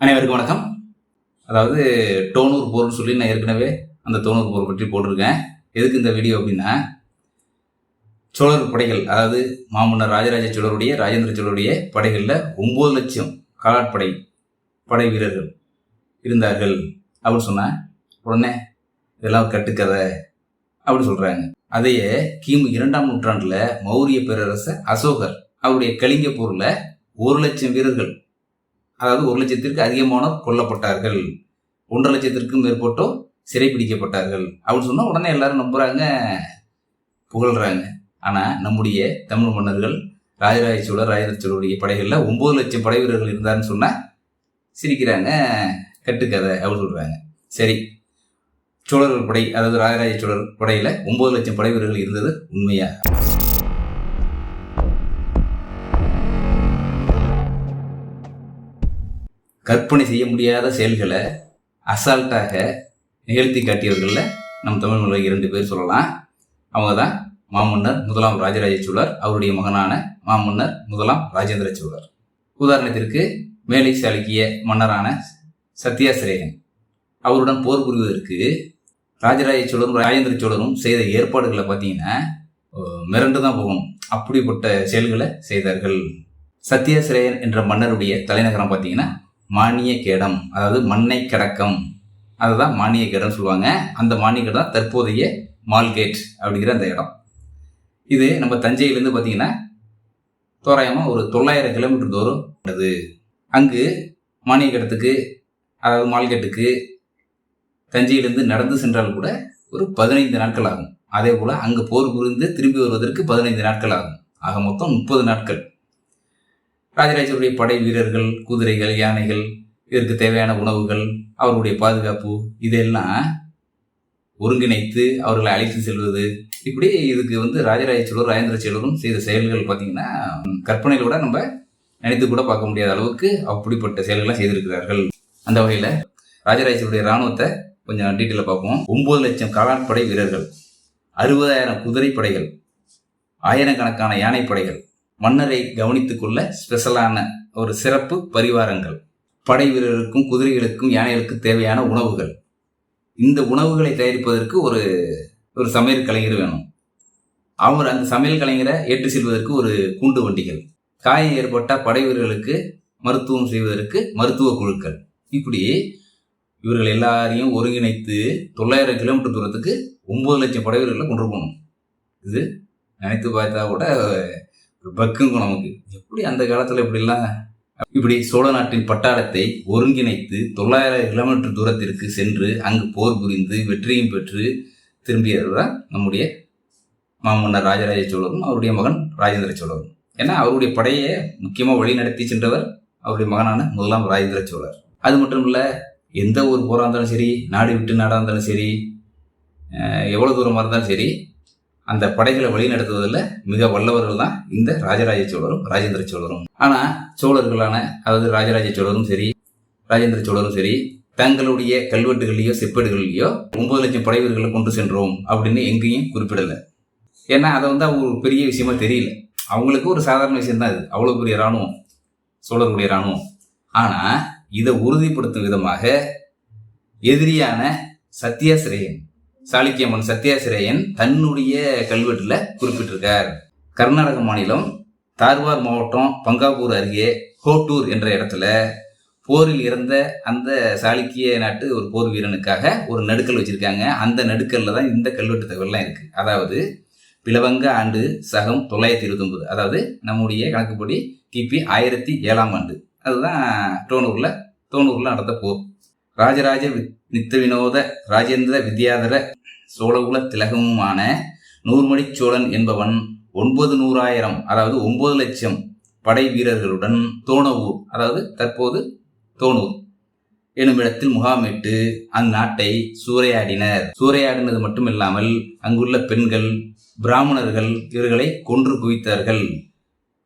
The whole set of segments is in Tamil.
அனைவருக்கும் வணக்கம். அதாவது டோனூர் போர்னு சொல்லி நான் ஏற்கனவே அந்த டோனூர் போர் பற்றி போட்டிருக்கேன். எதுக்கு இந்த வீடியோ அப்படின்னா, சோழர் படைகள், அதாவது மாமன்னர் ராஜராஜ சோழருடைய ராஜேந்திர சோழருடைய படைகளில் 9 லட்சம் காலாட்படை படை வீரர்கள் இருந்தார்கள் அப்படின்னு சொன்ன உடனே இதெல்லாம் கட்டுக்கதை அப்படின்னு சொல்றாங்க. அதையே கிமு 2ஆம் நூற்றாண்டுல மௌரிய பேரரசர் அசோகர் அவருடைய கலிங்க போர்ல 1 லட்சம் வீரர்கள், அதாவது 1 லட்சத்திற்கு அதிகமானோர் கொல்லப்பட்டார்கள், 1.5 லட்சத்திற்கும் மேற்பட்டோர் சிறைப்பிடிக்கப்பட்டார்கள் அப்படின்னு சொன்னா உடனே எல்லாரும் நம்புறாங்க, புகழ்றாங்க. ஆனா நம்முடைய தமிழ் மன்னர்கள் ராஜராஜ சோழர் ராஜேந்திர சோழருடைய படைகள்ல 9 லட்சம் படை வீரர்கள் இருந்தாருன்னு சொன்னா சிரிக்கிறாங்க, கட்டுக்கதை அப்படின்னு சொல்றாங்க. சரி, சோழர்கள் படை, அதாவது ராஜராஜ சோழர் படையில 9 லட்சம் படை வீரர்கள் இருந்தது உண்மையா? கற்பனை செய்ய முடியாத செயல்களை அசால்ட்டாக நிகழ்த்தி காட்டியவர்களில் நம் தமிழ் மொழியில் 2 பேர் சொல்லலாம். அவங்க தான் மாமன்னர் முதலாம் ராஜராஜ சோழர், அவருடைய மகனான மாமன்னர் முதலாம் ராஜேந்திர சோழர். உதாரணத்திற்கு மேலை சாளுக்கிய மன்னரான சத்யாசிரேயன், அவருடன் போர் புரிவதற்கு ராஜராஜ சோழரும் ராஜேந்திர சோழரும் செய்த ஏற்பாடுகளை பார்த்தீங்கன்னா மிரண்டு தான் போகணும். அப்படிப்பட்ட செயல்களை செய்தார்கள். சத்யாசிரேயன் என்ற மன்னருடைய தலைநகரம் பார்த்தீங்கன்னா மானியகேடம், அதாவது மண்ணை கடக்கம், அதுதான் மானியகேடம் சொல்லுவாங்க. அந்த மானியகேடம் தான் தற்போதைய மால்கேட் அப்படிங்கிற அந்த இடம். இது நம்ம தஞ்சையிலேருந்து பார்த்தீங்கன்னா தோராயமாக ஒரு 900 கிலோமீட்டர் தூரம் உள்ளது. அங்கு மானியகேடத்துக்கு, அதாவது மால்கேட்டுக்கு தஞ்சையிலிருந்து நடந்து சென்றால் கூட ஒரு 15 நாட்கள் ஆகும். அதே போல் அங்கு போர் புரிந்து திரும்பி வருவதற்கு 15 நாட்கள் ஆகும். ஆக மொத்தம் 30 நாட்கள். ராஜராஜருடைய படை வீரர்கள், குதிரைகள், யானைகள், இதற்கு தேவையான உணவுகள், அவருடைய பாதுகாப்பு, இதெல்லாம் ஒருங்கிணைத்து அவர்களை அழைத்து செல்வது, இப்படி இதுக்கு ராஜராஜ சோழர் ராஜேந்திர சோழரும் செய்த செயல்கள் பார்த்தீங்கன்னா கற்பனையிலோட நம்ம நினைத்து கூட பார்க்க முடியாத அளவுக்கு அப்படிப்பட்ட செயல்கள்லாம் செய்திருக்கிறார்கள். அந்த வகையில் ராஜராஜருடைய இராணுவத்தை கொஞ்சம் டீட்டெயிலாக பார்ப்போம். 9 லட்சம் காலாட்படை வீரர்கள், 60,000 குதிரை படைகள், ஆயிரக்கணக்கான யானை படைகள், மன்னரை கவனித்துக் கொள்ள ஸ்பெஷலான ஒரு சிறப்பு பரிவாரங்கள், படை வீரர்களுக்கும் குதிரைகளுக்கும் யானைகளுக்கும் தேவையான உணவுகள். இந்த உணவுகளை தயாரிப்பதற்கு ஒரு சமையல் கலைஞர் வேணும். அவர் அந்த சமையல் கலைஞரை ஏற்றி செல்வதற்கு ஒரு கூண்டு வண்டிகள், காயம் ஏற்பட்ட படை வீரர்களுக்கு மருத்துவம் செய்வதற்கு மருத்துவ குழுக்கள், இப்படி இவர்கள் எல்லாரையும் ஒருங்கிணைத்து 900 கிலோமீட்டர் தூரத்துக்கு 9 லட்சம் படை வீரர்களை கொண்டு போகணும். இது நினைத்து பார்த்தா கூட பக்குங்க நமக்கு. எப்படி அந்த காலத்துல இப்படி சோழ நாட்டின் பட்டாளத்தை ஒருங்கிணைத்து 900 கிலோமீட்டர் தூரத்திற்கு சென்று அங்கு போர் புரிந்து வெற்றியும் பெற்று திரும்பியவர் நம்முடைய மாமன்னர் ராஜராஜ சோழரும் அவருடைய மகன் ராஜேந்திர சோழரும். ஏன்னா அவருடைய படையை முக்கியமாக வழி நடத்தி சென்றவர் அவருடைய மகனான முதலாம் ராஜேந்திர சோழர். அது மட்டும் இல்லை, எந்த ஒரு போராக இருந்தாலும் சரி, நாடு விட்டு நாடாக இருந்தாலும் சரி, எவ்வளோ தூரமாக இருந்தாலும் சரி, அந்த படைகளை வழி நடத்துவதில் மிக வல்லவர்கள் தான் இந்த ராஜராஜ சோழரும் ராஜேந்திர சோழரும். ஆனால் சோழர்களான, அதாவது ராஜராஜ சோழரும் சரி ராஜேந்திர சோழரும் சரி, தங்களுடைய கல்வெட்டுகளையோ செப்பேடுகளையோ 9 லட்சம் படை வீரர்களை கொண்டு சென்றோம் அப்படின்னு எங்கேயும் குறிப்பிடலை. ஏன்னா அதை அவங்க ஒரு பெரிய விஷயமா தெரியல. அவங்களுக்கு ஒரு சாதாரண விஷயம் தான் இது, அவ்வளோ பெரிய இராணுவம், சோழர்களுடைய இராணுவம். ஆனால் இதை உறுதிப்படுத்தும் விதமாக எதிரியான சத்யாசிரேயன், சாளுக்கிய மன்னன் சத்யாசிரேயன் தன்னுடைய கல்வெட்டில் குறிப்பிட்டிருக்கார். கர்நாடக மாநிலம் தார்வார் மாவட்டம் பங்காபூர் அருகே கோட்டூர் என்ற இடத்துல போரில் இறந்த அந்த சாளுக்கிய நாட்டு ஒரு போர் வீரனுக்காக ஒரு நடுக்கல் வச்சிருக்காங்க. அந்த நடுக்கல்ல தான் இந்த கல்வெட்டு தகவல்லாம் இருக்கு. அதாவது பிளவங்க ஆண்டு சகம் 929, அதாவது நம்முடைய கணக்குப்படி கிபி 1007ஆம் ஆண்டு. அதுதான் தோனூர்ல நடந்த போர். ராஜராஜ நித்த வினோத ராஜேந்திர வித்யாதர சோழகுல திலகமுமான நூர்மணி சோழன் என்பவன் 900,000, அதாவது 9 லட்சம் படை வீரர்களுடன் தோணவூர், அதாவது தற்போது தோனூர் எனும் இடத்தில் முகாமிட்டு அந்நாட்டை சூறையாடினர். சூறையாடினது மட்டுமில்லாமல் அங்குள்ள பெண்கள், பிராமணர்கள் இவர்களை கொன்று குவித்தார்கள்.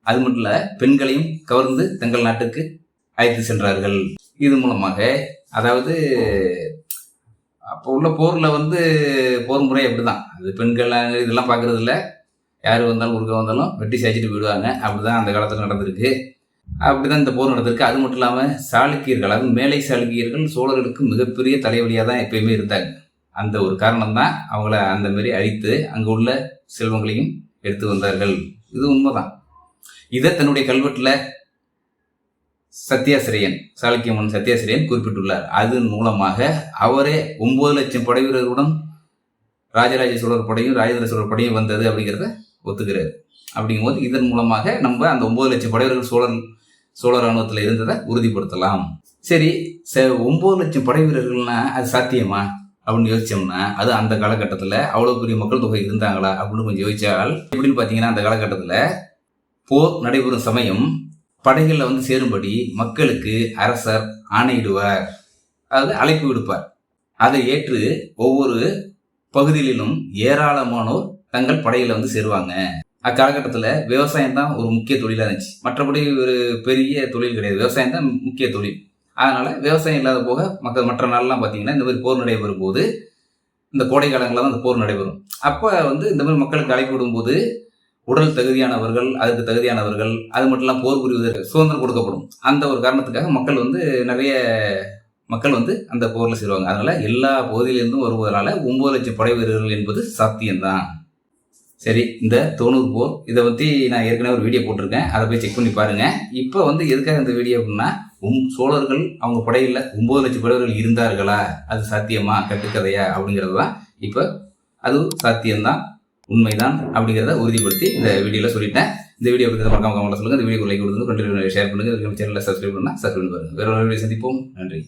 அது மட்டும் இல்ல, பெண்களையும் கவர்ந்து தங்கள் நாட்டுக்கு அழைத்து சென்றார்கள். இது மூலமாக, அதாவது அப்போ உள்ள போரில் போர் முறை அப்படிதான். அது பெண்கள் இதெல்லாம் பார்க்கறது இல்லை, யார் வந்தாலும் உருக்க வந்தாலும் வெட்டி சாய்ச்சிட்டு போயிடுவாங்க. அப்படிதான் அந்த காலத்தில் நடந்திருக்கு. அப்படிதான் இந்த போர் நடந்திருக்கு. அது மட்டும் இல்லாமல் சாளுக்கியர்கள், அதாவது மேலை சாளுக்கியர்கள் சோழர்களுக்கு மிகப்பெரிய தலைவலியாக தான் எப்பயுமே இருந்தாங்க. அந்த ஒரு காரணம் தான் அவங்கள அந்த மாதிரி அழித்து அங்கே உள்ள செல்வங்களையும் எடுத்து வந்தார்கள். இது உண்மைதான். இதை தன்னுடைய கல்வெட்டில் சத்தியாசிரியன், சாளுக்கிய மன்னன் சத்தியாசிரியன் குறிப்பிட்டுள்ளார். அதன் மூலமாக அவரே 9 லட்சம் படை வீரர்களுடன் ராஜராஜ சோழர் படையும் ராஜேந்திர சோழர் படையும் வந்தது அப்படிங்கிறத ஒத்துக்கிறார். அப்படிங்கும்போது இதன் மூலமாக நம்ம அந்த 9 லட்சம் படை வீரர்கள் சோழ ராணுவத்தில் இருந்ததை உறுதிப்படுத்தலாம். சரி, 9 லட்சம் படை வீரர்கள்னா அது சாத்தியமா அப்படின்னு யோசிச்சோம்னா, அது அந்த காலகட்டத்தில் அவ்வளோ பெரிய மக்கள் தொகை இருந்தாங்களா அப்படின்னு கொஞ்சம் யோசிச்சால், எப்படின்னு பார்த்தீங்கன்னா, அந்த காலகட்டத்தில் போர் நடைபெறும் சமயம் படைகளில் வந்து சேரும்படி மக்களுக்கு அரசர் ஆணையிடுவார், அதாவது அழைப்பு விடுப்பார். அதை ஏற்று ஒவ்வொரு பகுதியிலும் ஏராளமானோர் தங்கள் படையில வந்து சேருவாங்க. அக்காலகட்டத்தில் விவசாயம் தான் ஒரு முக்கிய தொழிலாக இருந்துச்சு. மற்றபடி ஒரு பெரிய தொழில் கிடையாது, விவசாயம் தான் முக்கிய தொழில். அதனால விவசாயம் இல்லாத போக மற்ற நாள்லாம் பார்த்தீங்கன்னா இந்த மாதிரி போர் நடைபெறும் போது, இந்த கோடை காலங்களில் தான் இந்த போர் நடைபெறும். அப்போ வந்து இந்த மாதிரி மக்களுக்கு அழைப்பு விடும்போது உடல் தகுதியானவர்கள், அதுக்கு தகுதியானவர்கள், அது மட்டும் இல்லாமல் போர் புரிவதற்கு சுதந்திரம் கொடுக்கப்படும். அந்த ஒரு காரணத்துக்காக நிறைய மக்கள் வந்து அந்த போரில் சேருவாங்க. அதனால எல்லா பகுதியிலிருந்தும் வருவதனால 9 லட்சம் படை வீரர்கள் என்பது சாத்தியம்தான். சரி, இந்த 90 போர் இதை பற்றி நான் ஏற்கனவே ஒரு வீடியோ போட்டிருக்கேன், அதை போய் செக் பண்ணி பாருங்க. இப்போ வந்து எதுக்காக இந்த வீடியோ அப்படின்னா, சோழர்கள் அவங்க படையில் 9 லட்சம் படைவர்கள் இருந்தார்களா, அது சாத்தியமா கட்டுக்கதையா அப்படிங்கிறது தான். இப்போ அது சாத்தியம்தான், உண்மைதான் அப்படிங்கிறத உறுதிப்படுத்தி இந்த வீடியோவில் சொல்லிட்டேன். இந்த வீடியோ பற்றி மறக்காம கமெண்ட்ல சொல்லுங்க. இந்த வீடியோ லைக் கொடுத்து ஷேர் பண்ணுங்க. சேனலை சப்ஸ்கிரைப் பண்ணா சப்ஸ்கிரைப் பண்ணுங்க. வேற ஒரு வீடியோ சந்திப்போம். நன்றி.